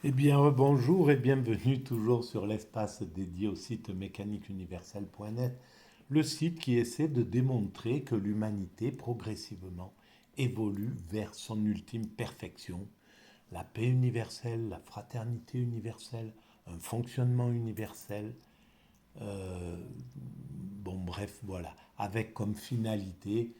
Eh bien, bonjour et bienvenue toujours sur l'espace dédié au site mécaniqueuniverselle.net, le site qui essaie de démontrer que l'humanité progressivement évolue vers son ultime perfection, la paix universelle, la fraternité universelle, un fonctionnement universel. Bon, bref, voilà, avec comme finalité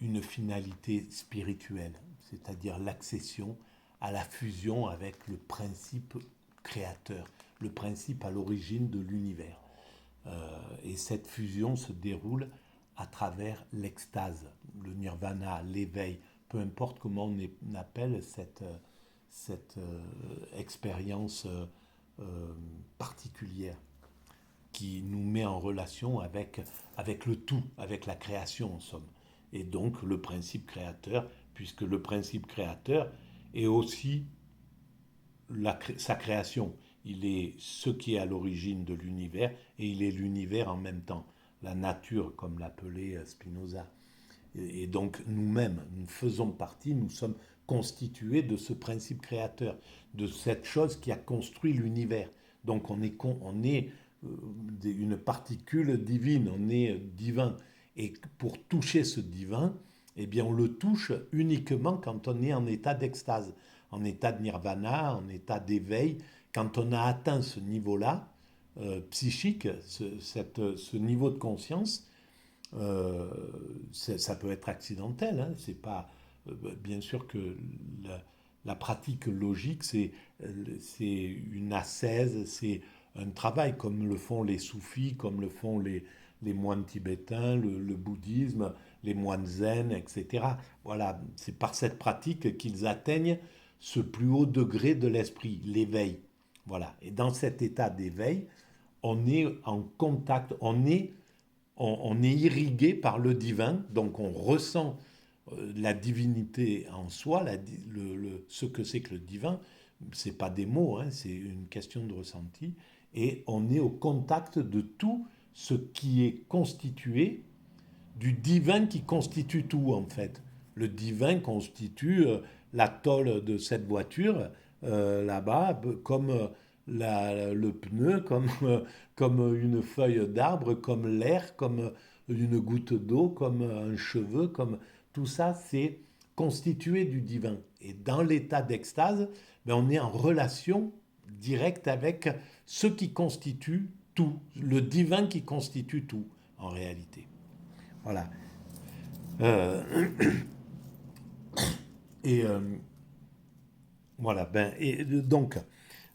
une finalité spirituelle, c'est-à-dire l'accession à la fusion avec le principe créateur, le principe à l'origine de l'univers. Et cette fusion se déroule à travers l'extase, le nirvana, l'éveil, peu importe comment on appelle cette expérience particulière qui nous met en relation avec le tout, avec la création en somme. Et donc le principe créateur, puisque le principe créateur est aussi sa création. Il est ce qui est à l'origine de l'univers et il est l'univers en même temps. La nature, comme l'appelait Spinoza. Et donc nous-mêmes, nous faisons partie, nous sommes constitués de ce principe créateur, de cette chose qui a construit l'univers. Donc on est une particule divine, on est divin. Et pour toucher ce divin, eh bien on le touche uniquement quand on est en état d'extase, en état de nirvana, en état d'éveil. Quand on a atteint ce niveau-là, psychique, ce niveau de conscience, euh, ça peut être accidentel. Hein, c'est pas, bien sûr que la pratique logique, c'est une ascèse, c'est un travail comme le font les soufis, comme le font les moines tibétains, le bouddhisme, les moines zen, etc. Voilà, c'est par cette pratique qu'ils atteignent ce plus haut degré de l'esprit, l'éveil. Voilà, et dans cet état d'éveil, on est en contact, on est irrigué par le divin, donc on ressent la divinité en soi, ce que c'est que le divin, c'est pas des mots, hein, c'est une question de ressenti, et on est au contact de tout ce qui est constitué, du divin qui constitue tout en fait. Le divin constitue la tôle de cette voiture là-bas, comme le pneu, comme une feuille d'arbre, comme l'air, comme une goutte d'eau, comme un cheveu, comme tout ça, c'est constitué du divin. Et dans l'état d'extase, ben, on est en relation directe avec ce qui constitue tout, le divin qui constitue tout en réalité. Voilà. Euh, et voilà. Ben, et donc,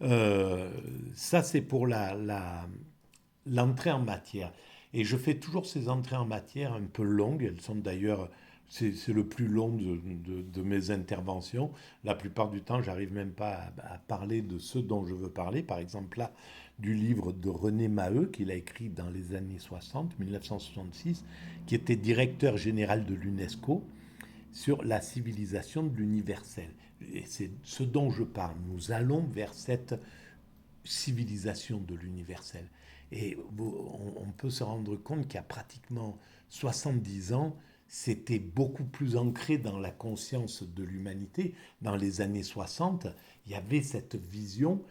euh, ça c'est pour l'entrée en matière. Et je fais toujours ces entrées en matière un peu longues. Elles sont d'ailleurs, c'est le plus long de mes interventions. La plupart du temps, j'arrive même pas à parler de ce dont je veux parler. Par exemple, là, du livre de René Maheu, qu'il a écrit dans les années 60, 1966, qui était directeur général de l'UNESCO, sur la civilisation de l'universel. Et c'est ce dont je parle. Nous allons vers cette civilisation de l'universel. Et on peut se rendre compte qu'il y a pratiquement 70 ans, c'était beaucoup plus ancré dans la conscience de l'humanité. Dans les années 60, il y avait cette vision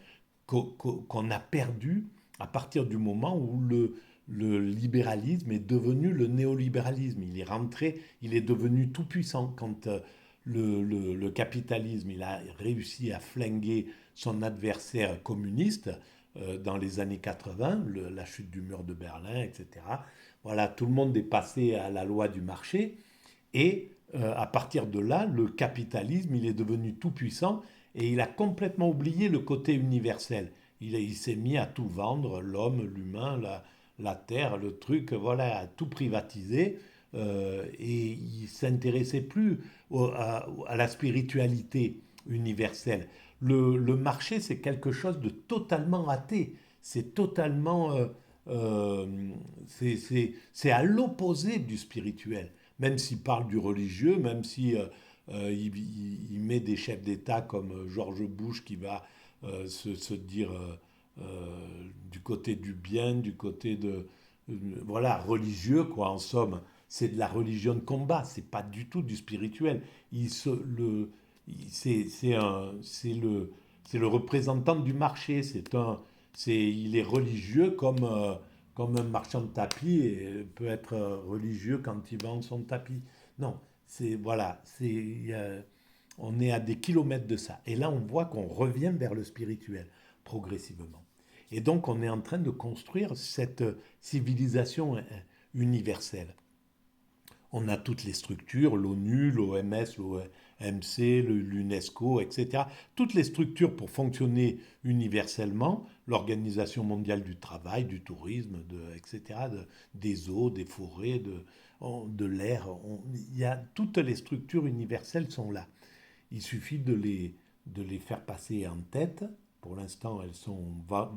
qu'on a perdue à partir du moment où le libéralisme est devenu le néolibéralisme. Il est rentré, il est devenu tout puissant quand le capitalisme il a réussi à flinguer son adversaire communiste dans les années 80, la chute du mur de Berlin, etc. Voilà, tout le monde est passé à la loi du marché et à partir de là, le capitalisme, il est devenu tout puissant et il a complètement oublié le côté universel. Il s'est mis à tout vendre, l'homme, l'humain, la terre, le truc, voilà, à tout privatiser. Et il s'intéressait plus à la spiritualité universelle. Le marché, c'est quelque chose de totalement athée. C'est totalement. Euh, c'est à l'opposé du spirituel. Même s'il parle du religieux, même si il met des chefs d'État comme George Bush qui va se dire du côté du bien, du côté de voilà religieux quoi en somme. C'est de la religion de combat, c'est pas du tout du spirituel. Il se, le, c'est c'est le représentant du marché. Il est religieux comme un marchand de tapis et peut être religieux quand il vend son tapis. Non, voilà, on est à des kilomètres de ça. Et là, on voit qu'on revient vers le spirituel progressivement. Et donc, on est en train de construire cette civilisation universelle. On a toutes les structures, l'ONU, l'OMS, l'OMC, l'UNESCO, etc. Toutes les structures pour fonctionner universellement, l'Organisation mondiale du travail, du tourisme, etc., des eaux, des forêts, de l'air. Toutes les structures universelles sont là. Il suffit de les faire passer en tête. Pour l'instant, elles sont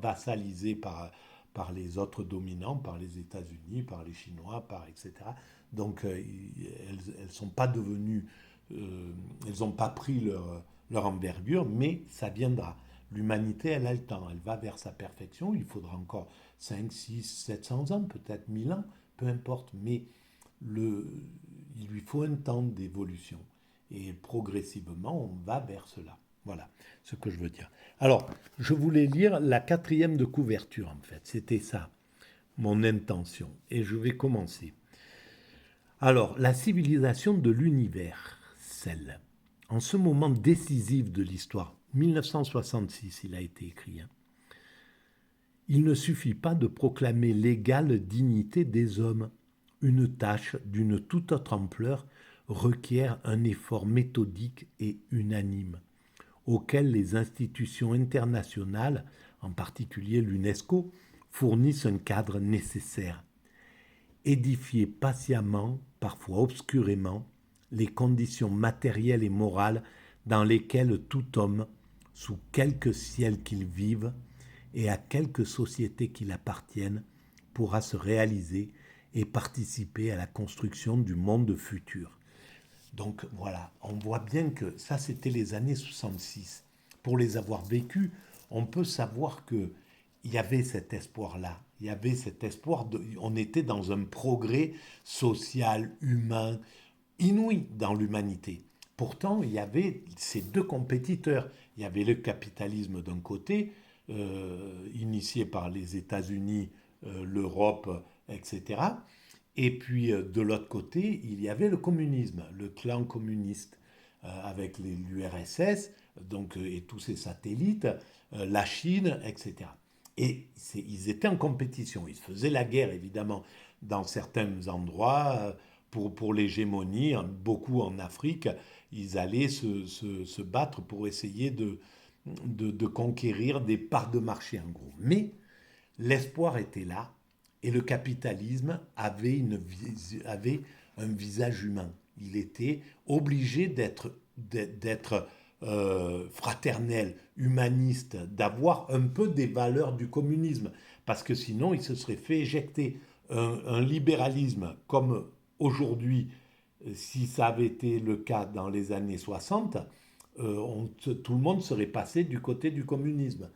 vassalisées par les autres dominants, par les États-Unis, par les Chinois, etc. Donc, elles ne sont pas devenues, elles n'ont pas pris leur envergure, mais ça viendra. L'humanité, elle a le temps, elle va vers sa perfection. Il faudra encore 5, 6, 700 ans, peut-être 1000 ans, peu importe, mais il lui faut un temps d'évolution. Et progressivement, on va vers cela. Voilà ce que je veux dire. Alors, je voulais lire la 4e de couverture, en fait. C'était ça, mon intention. Et je vais commencer. Alors, la civilisation de l'univers, celle. En ce moment décisif de l'histoire, 1966, il a été écrit, hein, il ne suffit pas de proclamer l'égale dignité des hommes. Une tâche d'une toute autre ampleur requiert un effort méthodique et unanime, auquel les institutions internationales, en particulier l'UNESCO, fournissent un cadre nécessaire. Édifier patiemment, parfois obscurément, les conditions matérielles et morales dans lesquelles tout homme, sous quelque ciel qu'il vive, et à quelque société qu'il appartienne, pourra se réaliser et participer à la construction du monde futur. Donc voilà, on voit bien que ça, c'était les années 66. Pour les avoir vécues, on peut savoir qu'il y avait cet espoir-là. Il y avait cet espoir, on était dans un progrès social, humain, inouï dans l'humanité. Pourtant, il y avait ces deux compétiteurs. Il y avait le capitalisme d'un côté, initié par les États-Unis, l'Europe, etc. Et puis de l'autre côté, il y avait le communisme, le clan communiste, avec l'URSS donc, et tous ses satellites, la Chine, etc. Et ils étaient en compétition. Ils faisaient la guerre, évidemment, dans certains endroits, pour l'hégémonie, beaucoup en Afrique. Ils allaient se battre pour essayer de conquérir des parts de marché, en gros. Mais l'espoir était là et le capitalisme avait un visage humain. Il était obligé d'être fraternel, humaniste, d'avoir un peu des valeurs du communisme, parce que sinon il se serait fait éjecter. Un libéralisme comme aujourd'hui, si ça avait été le cas dans les années 60, tout le monde serait passé du côté du communisme.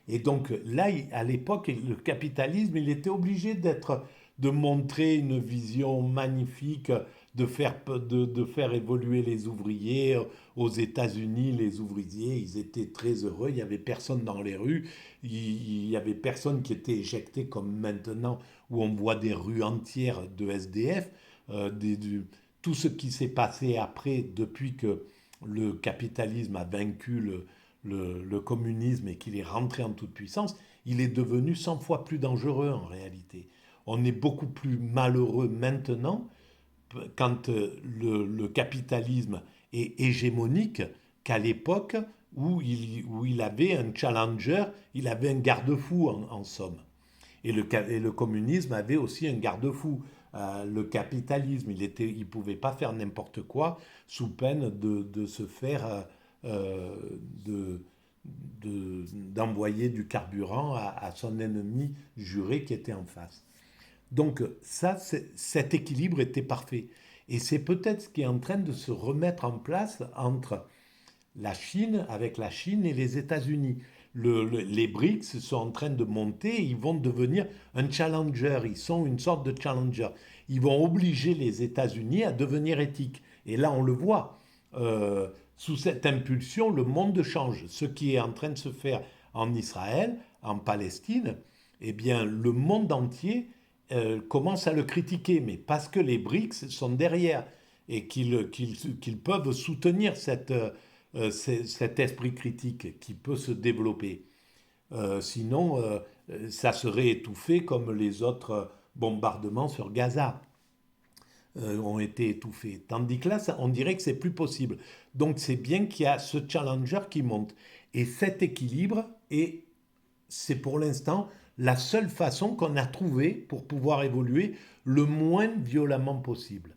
Et donc là, à l'époque, le capitalisme, il était obligé de montrer une vision magnifique, de faire évoluer les ouvriers. Aux États-Unis, les ouvriers, ils étaient très heureux. Il n'y avait personne dans les rues. Il n'y avait personne qui était éjecté comme maintenant, où on voit des rues entières de SDF. Tout ce qui s'est passé après, depuis que le capitalisme a vaincu le communisme et qu'il est rentré en toute puissance, il est devenu 100 fois plus dangereux en réalité. On est beaucoup plus malheureux maintenant quand le capitalisme est hégémonique qu'à l'époque où il avait un challenger, il avait un garde-fou en somme. Et le communisme avait aussi un garde-fou. Le capitalisme, il pouvait pas faire n'importe quoi sous peine de se faire de, d'envoyer du carburant à son ennemi juré qui était en face. Donc ça, cet équilibre était parfait. Et c'est peut-être ce qui est en train de se remettre en place entre la Chine, avec la Chine et les États-Unis. Les BRICS sont en train de monter, ils vont devenir un challenger, ils sont une sorte de challenger. Ils vont obliger les États-Unis à devenir éthiques. Et là, on le voit. sous cette impulsion, le monde change. Ce qui est en train de se faire en Israël, en Palestine, eh bien, le monde entier commence à le critiquer, mais parce que les BRICS sont derrière et qu'ils peuvent soutenir cet esprit critique qui peut se développer. Sinon, ça serait étouffé comme les autres bombardements sur Gaza ont été étouffés. Tandis que là, on dirait que c'est plus possible. Donc c'est bien qu'il y a ce challenger qui monte. Et cet équilibre, c'est pour l'instant la seule façon qu'on a trouvée pour pouvoir évoluer le moins violemment possible.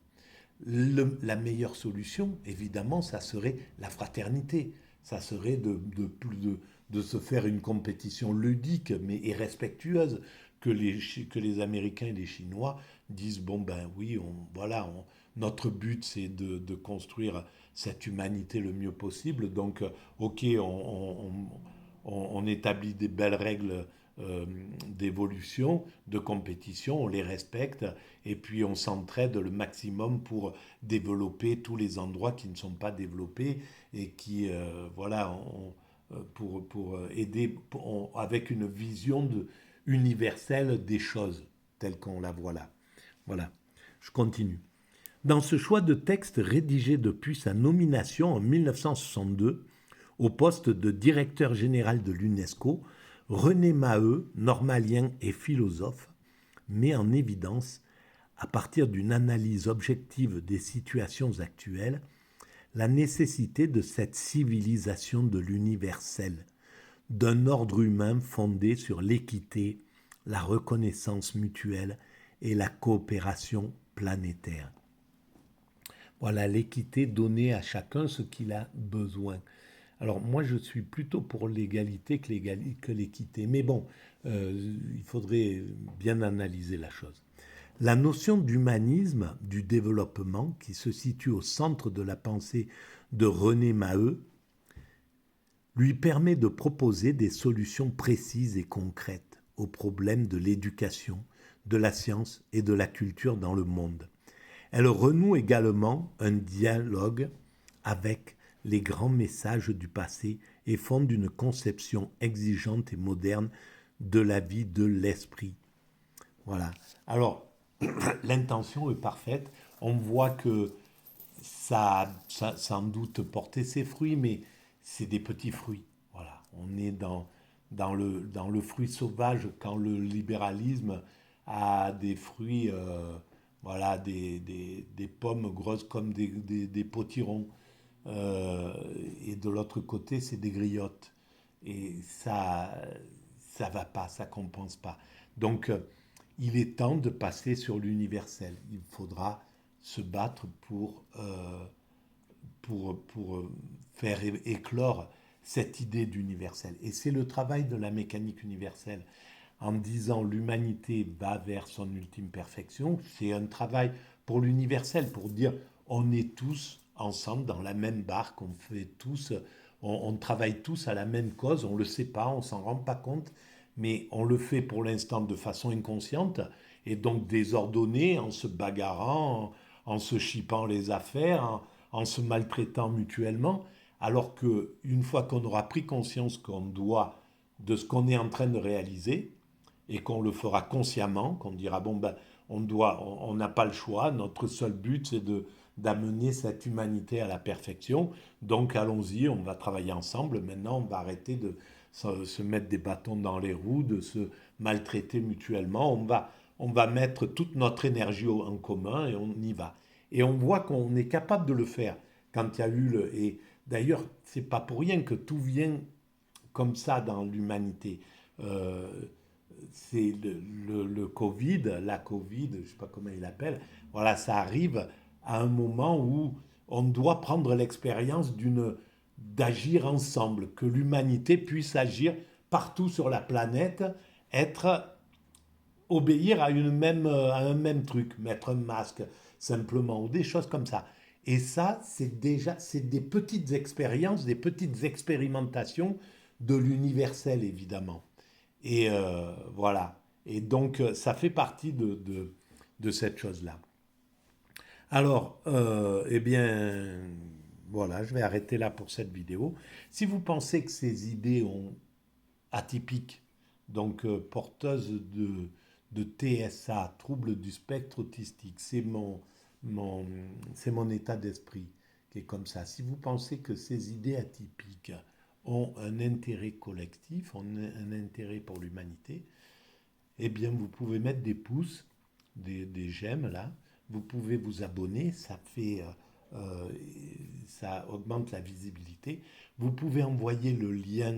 La meilleure solution, évidemment, ça serait la fraternité. Ça serait de se faire une compétition ludique mais et respectueuse, que les Américains et les Chinois disent, bon ben oui, notre but c'est de construire cette humanité le mieux possible, donc ok, on établit des belles règles d'évolution, de compétition, on les respecte, et puis on s'entraide le maximum pour développer tous les endroits qui ne sont pas développés, et qui, pour aider avec une vision universelle des choses, telles qu'on la voit là. Voilà, je continue. Dans ce choix de texte rédigé depuis sa nomination en 1962 au poste de directeur général de l'UNESCO, René Maheu, normalien et philosophe, met en évidence, à partir d'une analyse objective des situations actuelles, la nécessité de cette civilisation de l'universel, d'un ordre humain fondé sur l'équité, la reconnaissance mutuelle et la coopération planétaire. Voilà, l'équité, donner à chacun ce qu'il a besoin. Alors moi, je suis plutôt pour l'égalité que l'équité. Mais bon, il faudrait bien analyser la chose. La notion d'humanisme, du développement, qui se situe au centre de la pensée de René Maheu, lui permet de proposer des solutions précises et concrètes aux problèmes de l'éducation, de la science et de la culture dans le monde. Elle renoue également un dialogue avec les grands messages du passé et fonde une conception exigeante et moderne de la vie de l'esprit. Voilà. Alors, l'intention est parfaite. On voit que ça a sans doute porté ses fruits, mais c'est des petits fruits. Voilà. On est dans le fruit sauvage quand le libéralisme a des fruits, voilà, des pommes grosses comme des potirons. Et de l'autre côté, c'est des griottes. Et ça va pas, ça compense pas. Donc, il est temps de passer sur l'universel. Il faudra se battre pour faire éclore cette idée d'universel. Et c'est le travail de la mécanique universelle. En disant l'humanité va vers son ultime perfection, c'est un travail pour l'universel, pour dire on est tous ensemble dans la même barque, on travaille tous à la même cause, on ne le sait pas, on ne s'en rend pas compte, mais on le fait pour l'instant de façon inconsciente et donc désordonnée, en se bagarrant, en se chipant les affaires, en se maltraitant mutuellement, alors qu'une fois qu'on aura pris conscience de ce qu'on est en train de réaliser, et qu'on le fera consciemment, qu'on dira bon ben on n'a pas le choix, notre seul but c'est d'amener cette humanité à la perfection, donc allons-y, on va travailler ensemble, maintenant on va arrêter de se mettre des bâtons dans les roues, de se maltraiter mutuellement, on va mettre toute notre énergie en commun et on y va. Et on voit qu'on est capable de le faire quand il y a eu et d'ailleurs c'est pas pour rien que tout vient comme ça dans l'humanité. C'est le Covid, la Covid, je ne sais pas comment il l'appelle, voilà, ça arrive à un moment où on doit prendre l'expérience d'agir ensemble, que l'humanité puisse agir partout sur la planète, obéir à un même truc, mettre un masque simplement, ou des choses comme ça. Et ça, c'est des petites expériences, des petites expérimentations de l'universel, évidemment. Et voilà. Et donc, ça fait partie de cette chose-là. Alors, eh bien, Voilà, je vais arrêter là pour cette vidéo. Si vous pensez que ces idées atypiques, donc porteuses de TSA, trouble du spectre autistique, mon, c'est mon état d'esprit qui est comme ça. Si vous pensez que ces idées atypiques ont un intérêt collectif, ont un intérêt pour l'humanité, eh bien vous pouvez mettre des pouces, des j'aime là, vous pouvez vous abonner, euh, ça augmente la visibilité. Vous pouvez envoyer le lien,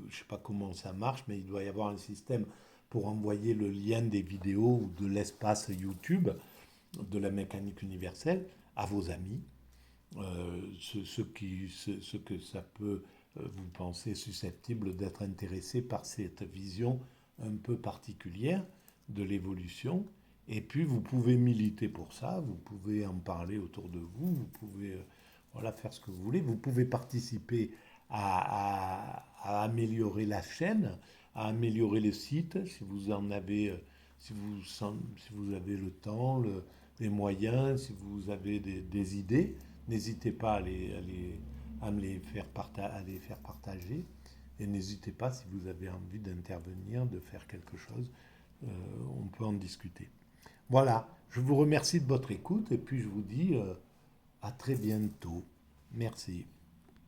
je ne sais pas comment ça marche, mais il doit y avoir un système pour envoyer le lien des vidéos ou de l'espace YouTube de la mécanique universelle à vos amis, ce que ça peut vous pensez susceptible d'être intéressé par cette vision un peu particulière de l'évolution. Et puis vous pouvez militer pour ça, vous pouvez en parler autour de vous, vous pouvez voilà, faire ce que vous voulez, vous pouvez participer à améliorer la chaîne, à améliorer le site si vous en avez, si vous avez le temps, les moyens, si vous avez des idées, n'hésitez pas à me à les faire partager. Et n'hésitez pas, si vous avez envie d'intervenir, de faire quelque chose, on peut en discuter. Voilà, je vous remercie de votre écoute et puis je vous dis à très bientôt. Merci.